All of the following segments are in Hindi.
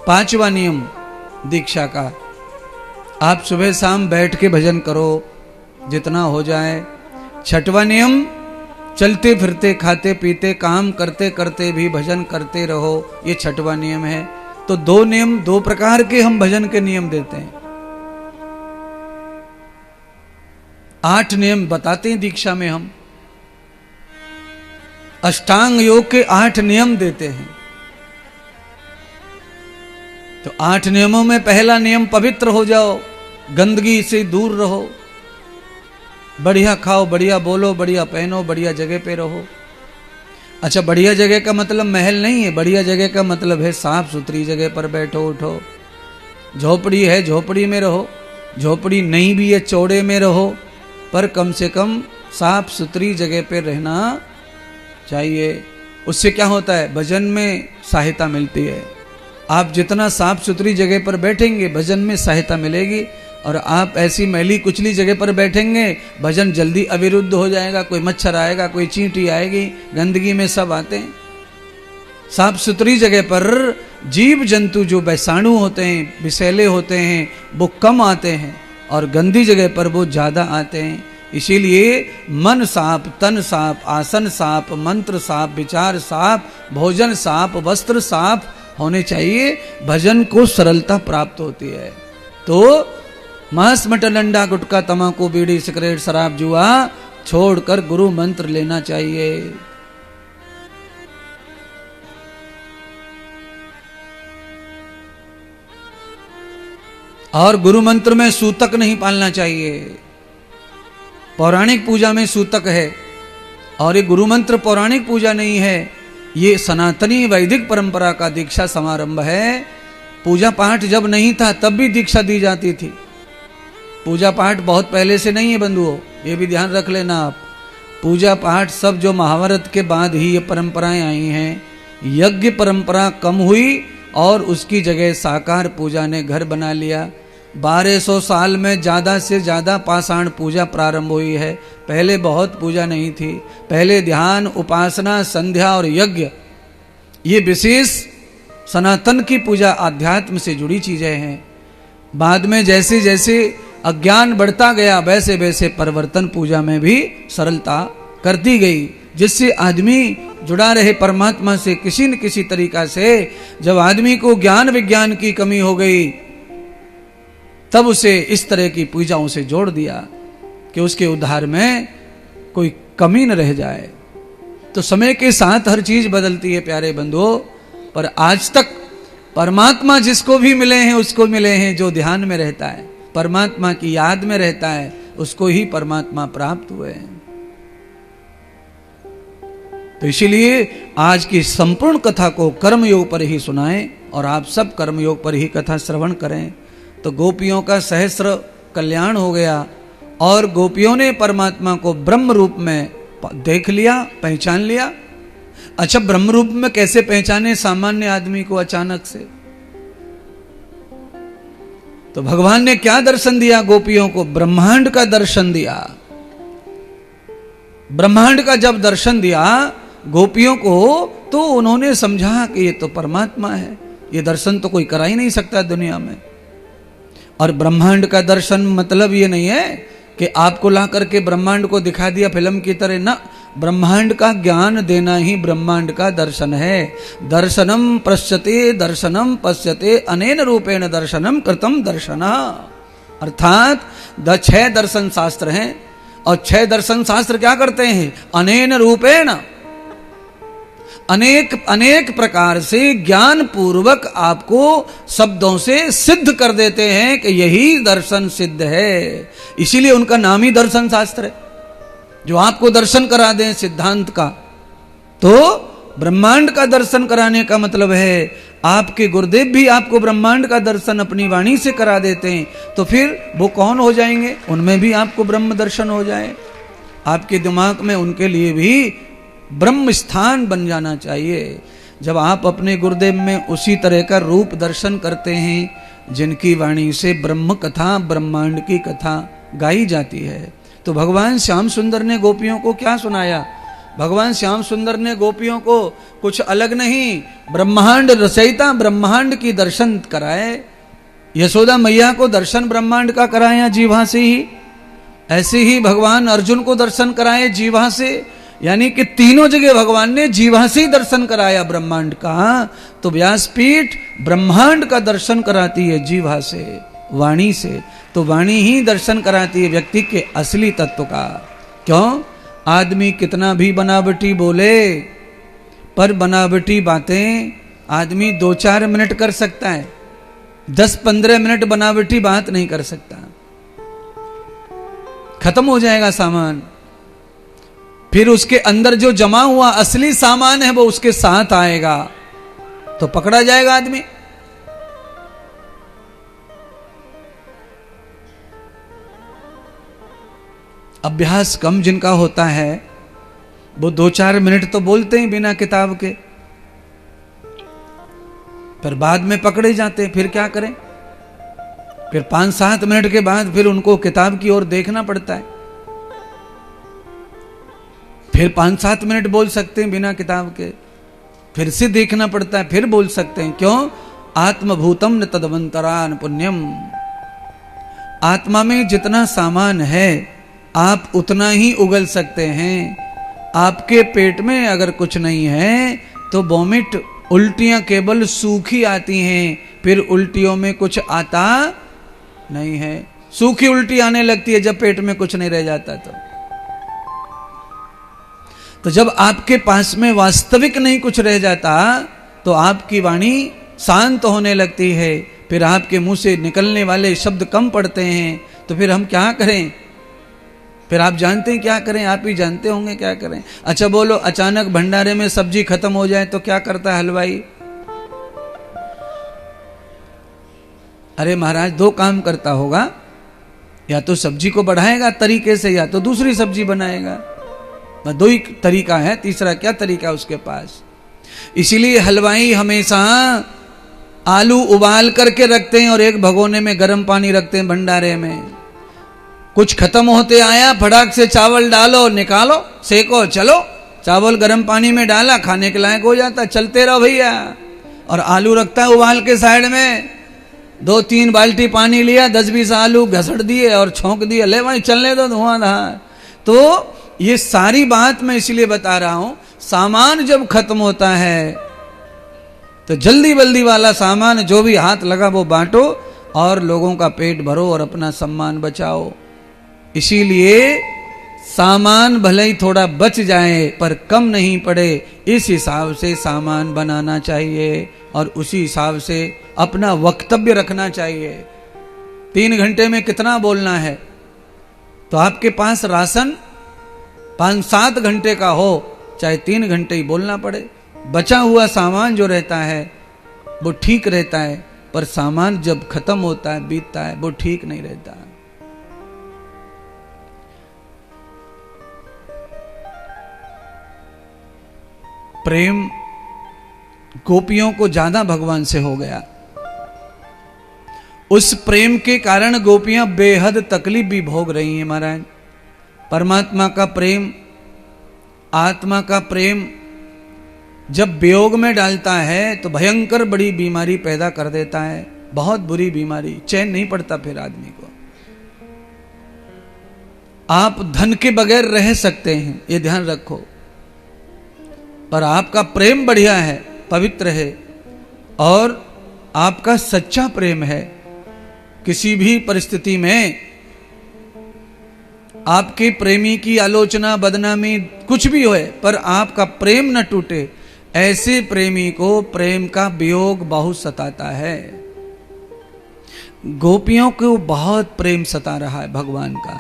5वां नियम दीक्षा का, आप सुबह शाम बैठ के भजन करो जितना हो जाए। 6वां नियम, चलते फिरते खाते पीते काम करते करते भी भजन करते रहो, ये 6वां नियम है। तो 2 नियम, 2 प्रकार के हम भजन के नियम देते हैं। 8 नियम बताते हैं दीक्षा में हम, अष्टांग योग के 8 नियम देते हैं। तो 8 नियमों में पहला नियम, पवित्र हो जाओ, गंदगी से दूर रहो, बढ़िया खाओ, बढ़िया बोलो, बढ़िया पहनो, बढ़िया जगह पे रहो। अच्छा, बढ़िया जगह का मतलब महल नहीं है, बढ़िया जगह का मतलब है साफ सुथरी जगह पर बैठो उठो। झोपड़ी है, झोपड़ी में रहो, झोपड़ी नहीं भी है, चौड़े में रहो, पर कम से कम साफ सुथरी जगह पे रहना चाहिए। उससे क्या होता है, भजन में सहायता मिलती है। आप जितना साफ सुथरी जगह पर बैठेंगे भजन में सहायता मिलेगी, और आप ऐसी मैली कुचली जगह पर बैठेंगे भजन जल्दी अविरुद्ध हो जाएगा। कोई मच्छर आएगा, कोई चींटी आएगी, गंदगी में सब आते हैं। साफ सुथरी जगह पर जीव जंतु जो वैषाणु होते हैं, विषैले होते हैं, वो कम आते हैं, और गंदी जगह पर वो ज्यादा आते हैं। इसीलिए मन साफ, तन साफ, आसन साफ, मंत्र साफ, विचार साफ, भोजन साफ, वस्त्र साफ होने चाहिए, भजन को सरलता प्राप्त होती है। तो मांस मटन अंडा गुटखा तंबाकू बीड़ी सिगरेट शराब जुआ छोड़कर गुरु मंत्र लेना चाहिए। और गुरु मंत्र में सूतक नहीं पालना चाहिए। पौराणिक पूजा में सूतक है, और ये गुरु मंत्र पौराणिक पूजा नहीं है, ये सनातनी वैदिक परंपरा का दीक्षा समारंभ है। पूजा पाठ जब नहीं था तब भी दीक्षा दी जाती थी। पूजा पाठ बहुत पहले से नहीं है बंधुओं, ये भी ध्यान रख लेना आप। पूजा पाठ सब जो महाभारत के बाद ही ये परंपराएं आई हैं। यज्ञ परंपरा कम हुई और उसकी जगह साकार पूजा ने घर बना लिया। 1200 साल में ज़्यादा से ज़्यादा पाषाण पूजा प्रारंभ हुई है। पहले बहुत पूजा नहीं थी। पहले ध्यान, उपासना, संध्या और यज्ञ, ये विशेष सनातन की पूजा आध्यात्म से जुड़ी चीज़ें हैं। बाद में जैसे जैसे अज्ञान बढ़ता गया वैसे वैसे परिवर्तन पूजा में भी सरलता करती गई, जिससे आदमी जुड़ा रहे परमात्मा से किसी न किसी तरीका से। जब आदमी को ज्ञान विज्ञान की कमी हो गई तब उसे इस तरह की पूजाओं से जोड़ दिया कि उसके उद्धार में कोई कमी न रह जाए। तो समय के साथ हर चीज बदलती है प्यारे बंधुओं, पर आज तक परमात्मा जिसको भी मिले हैं उसको मिले हैं जो ध्यान में रहता है, परमात्मा की याद में रहता है, उसको ही परमात्मा प्राप्त हुए हैं। तो इसीलिए आज की संपूर्ण कथा को कर्मयोग पर ही सुनाएं, और आप सब कर्मयोग पर ही कथा श्रवण करें। तो गोपियों का सहस्र कल्याण हो गया, और गोपियों ने परमात्मा को ब्रह्म रूप में देख लिया, पहचान लिया। अच्छा, ब्रह्म रूप में कैसे पहचाने सामान्य आदमी को अचानक से? तो भगवान ने क्या दर्शन दिया गोपियों को? ब्रह्मांड का दर्शन दिया। ब्रह्मांड का जब दर्शन दिया गोपियों को, तो उन्होंने समझा कि ये तो परमात्मा है, ये दर्शन तो कोई करा ही नहीं सकता दुनिया में। और ब्रह्मांड का दर्शन मतलब ये नहीं है कि आपको ला करके ब्रह्मांड को दिखा दिया फिल्म की तरह, ना। ब्रह्मांड का ज्ञान देना ही ब्रह्मांड का दर्शन है। दर्शनम पश्यते दर्शनम पश्यते अनेन रूपेण दर्शनम कृतम दर्शना। अर्थात 6 दर्शन शास्त्र हैं, और 6 दर्शन शास्त्र क्या करते हैं? अनेन रूपेण, अनेक अनेक प्रकार से ज्ञान पूर्वक आपको शब्दों से सिद्ध कर देते हैं कि यही दर्शन सिद्ध है। इसीलिए उनका नाम ही दर्शन शास्त्र है, जो आपको दर्शन करा दें सिद्धांत का। तो ब्रह्मांड का दर्शन कराने का मतलब है आपके गुरुदेव भी आपको ब्रह्मांड का दर्शन अपनी वाणी से करा देते हैं, तो फिर वो कौन हो जाएंगे? उनमें भी आपको ब्रह्म दर्शन हो जाए। आपके दिमाग में उनके लिए भी ब्रह्म स्थान बन जाना चाहिए। जब आप अपने गुरुदेव में उसी तरह का रूप दर्शन करते हैं जिनकी वाणी से ब्रह्म कथा, ब्रह्मांड की कथा गाई जाती है। तो भगवान श्याम सुंदर ने गोपियों को क्या सुनाया? भगवान श्याम सुंदर ने गोपियों को कुछ अलग नहीं, ब्रह्मांड रचयिता ब्रह्मांड की दर्शन कराए। यशोदा मैया को दर्शन ब्रह्मांड का कराया जीवा से ही, ऐसे ही भगवान अर्जुन को दर्शन कराए जीवा से। यानी कि तीनों जगह भगवान ने जीवा से ही दर्शन कराया ब्रह्मांड का। तो व्यासपीठ ब्रह्मांड का दर्शन कराती है जीवा से, वाणी से। तो वाणी ही दर्शन कराती है व्यक्ति के असली तत्व का। क्यों? आदमी कितना भी बनावटी बोले, पर बनावटी बातें आदमी 2-4 मिनट कर सकता है, 10-15 मिनट बनावटी बात नहीं कर सकता। खत्म हो जाएगा सामान, फिर उसके अंदर जो जमा हुआ असली सामान है वो उसके साथ आएगा, तो पकड़ा जाएगा आदमी। अभ्यास कम जिनका होता है वो 2-4 मिनट तो बोलते हैं बिना किताब के, फिर बाद में पकड़े जाते हैं। फिर क्या करें? फिर 5-7 मिनट के बाद फिर उनको किताब की ओर देखना पड़ता है। फिर 5-7 मिनट बोल सकते हैं बिना किताब के, फिर से देखना पड़ता है, फिर बोल सकते हैं। क्यों? आत्मभूतम न तदवंतरान पुण्यम। आत्मा में जितना सामान है आप उतना ही उगल सकते हैं। आपके पेट में अगर कुछ नहीं है तो वोमिट, उल्टियां केवल सूखी आती हैं, फिर उल्टियों में कुछ आता नहीं है। सूखी उल्टी आने लगती है जब पेट में कुछ नहीं रह जाता। तो जब आपके पास में वास्तविक नहीं कुछ रह जाता तो आपकी वाणी शांत होने लगती है, फिर आपके मुंह से निकलने वाले शब्द कम पड़ते हैं। तो फिर हम क्या करें? फिर आप जानते हैं क्या करें? आप ही जानते होंगे क्या करें। अच्छा बोलो, अचानक भंडारे में सब्जी खत्म हो जाए तो क्या करता है हलवाई? अरे महाराज, 2 काम करता होगा, या तो सब्जी को बढ़ाएगा तरीके से, या तो दूसरी सब्जी बनाएगा। 2 ही तरीका है, तीसरा क्या तरीका उसके पास। इसीलिए हलवाई हमेशा आलू उबाल करके रखते हैं और एक भगोने में गर्म पानी रखते हैं भंडारे में। कुछ खत्म होते आया, फटाक से चावल डालो, निकालो, सेको, चलो। चावल गर्म पानी में डाला, खाने के लायक हो जाता, चलते रहो भैया। और आलू रखता है उबाल के साइड में, 2-3 बाल्टी पानी लिया, 10-20 आलू घसड़ दिए और छोंक दिए, ले भाई चलने दो धुआंधार। तो ये सारी बात मैं इसलिए बता रहा हूं, सामान जब खत्म होता है तो जल्दी बल्दी वाला सामान जो भी हाथ लगा वो बांटो और लोगों का पेट भरो और अपना सम्मान बचाओ। इसीलिए सामान भले ही थोड़ा बच जाए पर कम नहीं पड़े, इस हिसाब से सामान बनाना चाहिए और उसी हिसाब से अपना वक्तव्य रखना चाहिए। 3 घंटे में कितना बोलना है, तो आपके पास राशन 5-7 घंटे का हो, चाहे 3 घंटे ही बोलना पड़े। बचा हुआ सामान जो रहता है वो ठीक रहता है, पर सामान जब खत्म होता है, बीतता है, वो ठीक नहीं रहता। प्रेम गोपियों को ज्यादा भगवान से हो गया। उस प्रेम के कारण गोपियां बेहद तकलीफ भी भोग रही हैं महाराज। परमात्मा का प्रेम, आत्मा का प्रेम जब वियोग में डालता है तो भयंकर बड़ी बीमारी पैदा कर देता है, बहुत बुरी बीमारी, चैन नहीं पड़ता फिर आदमी को। आप धन के बगैर रह सकते हैं, ये ध्यान रखो, पर आपका प्रेम बढ़िया है, पवित्र है और आपका सच्चा प्रेम है, किसी भी परिस्थिति में आपके प्रेमी की आलोचना, बदनामी कुछ भी होए, पर आपका प्रेम न टूटे, ऐसे प्रेमी को प्रेम का वियोग बहुत सताता है। गोपियों को बहुत प्रेम सता रहा है भगवान का,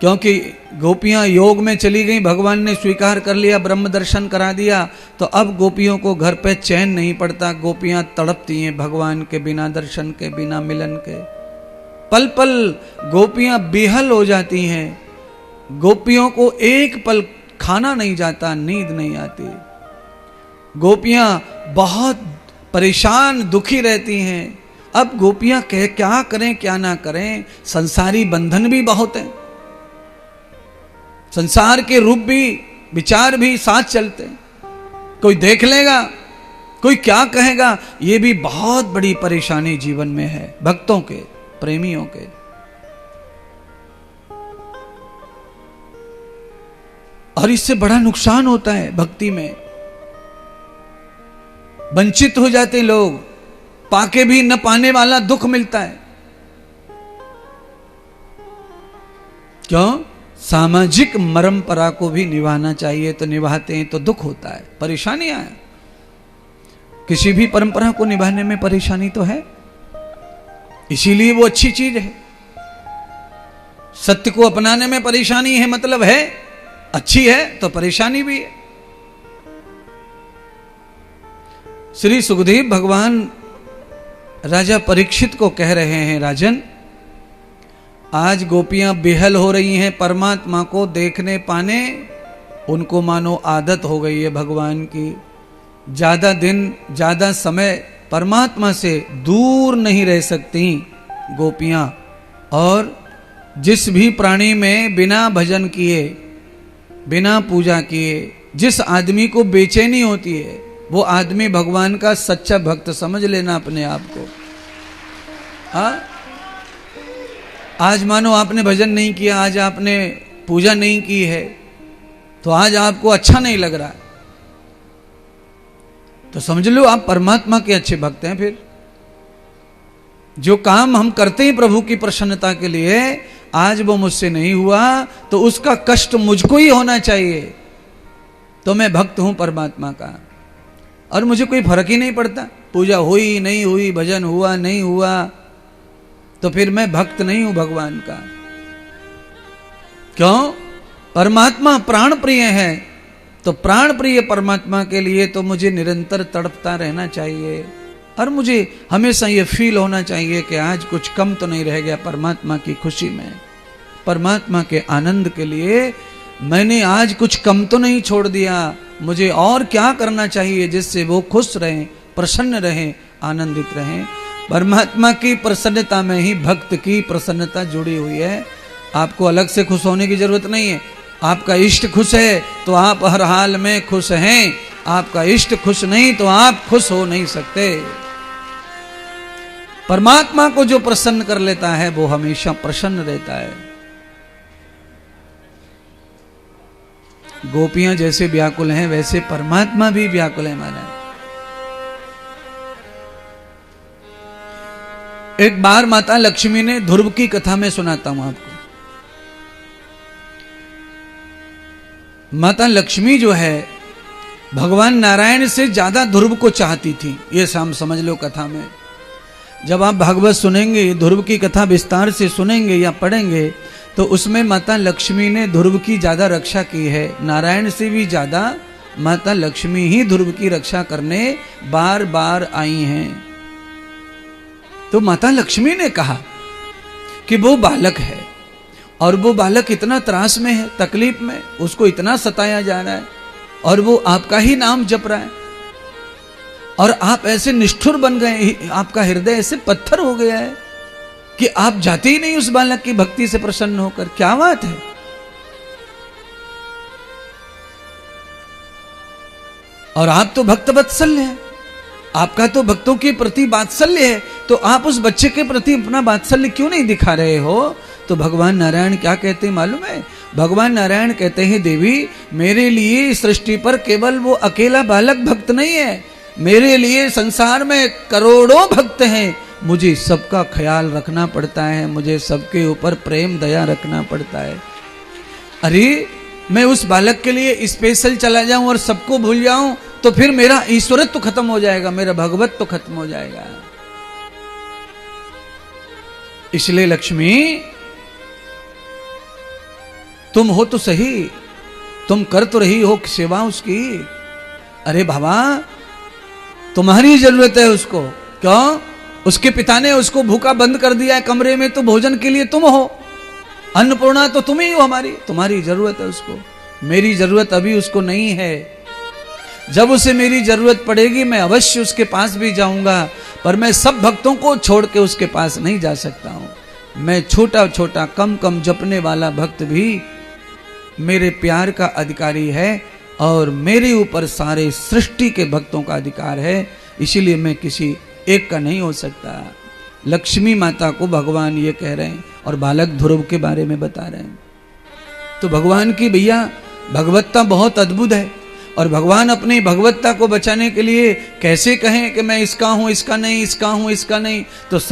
क्योंकि गोपियां योग में चली गई, भगवान ने स्वीकार कर लिया, ब्रह्म दर्शन करा दिया, तो अब गोपियों को घर पे चैन नहीं पड़ता। गोपियां तड़पती हैं भगवान के बिना दर्शन के, बिना मिलन के। पल पल गोपियां बेहल हो जाती हैं। गोपियों को एक पल खाना नहीं जाता, नींद नहीं आती। गोपियां बहुत परेशान, दुखी रहती हैं। अब गोपियां क्या करें क्या ना करें, संसारी बंधन भी बहुत हैं। संसार के रूप भी, विचार भी साथ चलते हैं। कोई देख लेगा, कोई क्या कहेगा, ये भी बहुत बड़ी परेशानी जीवन में है भक्तों के, प्रेमियों के। और इससे बड़ा नुकसान होता है भक्ति में। वंचित हो जाते लोग, पाके भी न पाने वाला दुख मिलता है। क्यों? सामाजिक परंपरा को भी निभाना चाहिए, तो निभाते हैं तो दुख होता है, परेशानियां हैं। किसी भी परंपरा को निभाने में परेशानी तो है, इसीलिए वो अच्छी चीज है। सत्य को अपनाने में परेशानी है, मतलब है अच्छी है, तो परेशानी भी है। श्री सुखदेव भगवान राजा परीक्षित को कह रहे हैं, राजन, आज गोपियां बेहल हो रही हैं परमात्मा को देखने पाने, उनको मानो आदत हो गई है भगवान की। ज्यादा दिन, ज्यादा समय परमात्मा से दूर नहीं रह सकती गोपियां। और जिस भी प्राणी में बिना भजन किए, बिना पूजा किए जिस आदमी को बेचैनी होती है, वो आदमी भगवान का सच्चा भक्त समझ लेना अपने आप को। हाँ, आज मानो आपने भजन नहीं किया, आज आपने पूजा नहीं की है, तो आज आपको अच्छा नहीं लग रहा है, तो समझ लो आप परमात्मा के अच्छे भक्त हैं। फिर जो काम हम करते हैं प्रभु की प्रसन्नता के लिए, आज वो मुझसे नहीं हुआ तो उसका कष्ट मुझको ही होना चाहिए, तो मैं भक्त हूं परमात्मा का। और मुझे कोई फर्क ही नहीं पड़ता, पूजा हुई नहीं हुई, भजन हुआ नहीं हुआ, तो फिर मैं भक्त नहीं हूं भगवान का। क्यों? परमात्मा प्राण प्रिय है, तो प्राण प्रिय परमात्मा के लिए तो मुझे निरंतर तड़पता रहना चाहिए। और मुझे हमेशा ये फील होना चाहिए कि आज कुछ कम तो नहीं रह गया परमात्मा की खुशी में, परमात्मा के आनंद के लिए मैंने आज कुछ कम तो नहीं छोड़ दिया। मुझे और क्या करना चाहिए जिससे वो खुश रहें, प्रसन्न रहें, आनंदित रहें। परमात्मा की प्रसन्नता में ही भक्त की प्रसन्नता जुड़ी हुई है। आपको अलग से खुश होने की जरूरत नहीं है। आपका इष्ट खुश है तो आप हर हाल में खुश हैं, आपका इष्ट खुश नहीं तो आप खुश हो नहीं सकते। परमात्मा को जो प्रसन्न कर लेता है वो हमेशा प्रसन्न रहता है। गोपियां जैसे व्याकुल हैं वैसे परमात्मा भी व्याकुल है माना। एक बार माता लक्ष्मी ने, ध्रुव की कथा में सुनाता हूं आपको। माता लक्ष्मी जो है भगवान नारायण से ज्यादा ध्रुव को चाहती थी, ये हम समझ लो कथा में। जब आप भागवत सुनेंगे, ध्रुव की कथा विस्तार से सुनेंगे या पढ़ेंगे, तो उसमें माता लक्ष्मी ने ध्रुव की ज्यादा रक्षा की है। नारायण से भी ज्यादा माता लक्ष्मी ही ध्रुव की रक्षा करने बार बार आई हैं। तो माता लक्ष्मी ने कहा कि वो बालक है और वो बालक इतना त्रास में है, तकलीफ में, उसको इतना सताया जा रहा है और वो आपका ही नाम जप रहा है और आप ऐसे निष्ठुर बन गए, आपका हृदय ऐसे पत्थर हो गया है कि आप जाते ही नहीं उस बालक की भक्ति से प्रसन्न होकर। क्या बात है? और आप तो भक्त वत्सल्य हैं, आपका तो भक्तों के प्रति वात्सल्य है, तो आप उस बच्चे के प्रति अपना वात्सल्य क्यों नहीं दिखा रहे हो? तो भगवान नारायण क्या कहते हैं मालूम है? भगवान नारायण कहते हैं, देवी मेरे लिए इस सृष्टि पर केवल वो अकेला बालक भक्त नहीं है, मेरे लिए संसार में करोड़ों भक्त हैं। मुझे सबका ख्याल रखना पड़ता है, मुझे सबके ऊपर प्रेम दया रखना पड़ता है। अरे मैं उस बालक के लिए स्पेशल चला जाऊं और सबको भूल जाऊं तो फिर मेरा ईश्वरत्व खत्म हो जाएगा, मेरा भगवत तो खत्म हो जाएगा। इसलिए लक्ष्मी तुम हो तो सही, तुम कर तो रही हो सेवा उसकी। अरे बाबा तुम्हारी जरूरत है उसको। क्यों? उसके पिता ने उसको भूखा बंद कर दिया है कमरे में, तो भोजन के लिए तुम हो, अन्नपूर्णा तो तुम ही हो हमारी, तुम्हारी जरूरत है उसको। मेरी जरूरत अभी उसको नहीं है। जब उसे मेरी जरूरत पड़ेगी मैं अवश्य उसके पास भी जाऊंगा, पर मैं सब भक्तों को छोड़ के उसके पास नहीं जा सकता हूं। मैं छोटा छोटा कम कम जपने वाला भक्त भी मेरे प्यार का अधिकारी है और मेरे ऊपर सारे सृष्टि के भक्तों का अधिकार है, इसीलिए मैं किसी एक का नहीं हो सकता। लक्ष्मी माता को भगवान ये कह रहे हैं और बालक ध्रुव के बारे में बता रहे हैं। तो भगवान की भैया भगवत्ता बहुत अद्भुत है, और भगवान अपनी भगवत्ता को बचाने के लिए कैसे कहें कि मैं इसका हूं, इसका नहीं, इसका हूं, इसका नहीं। तो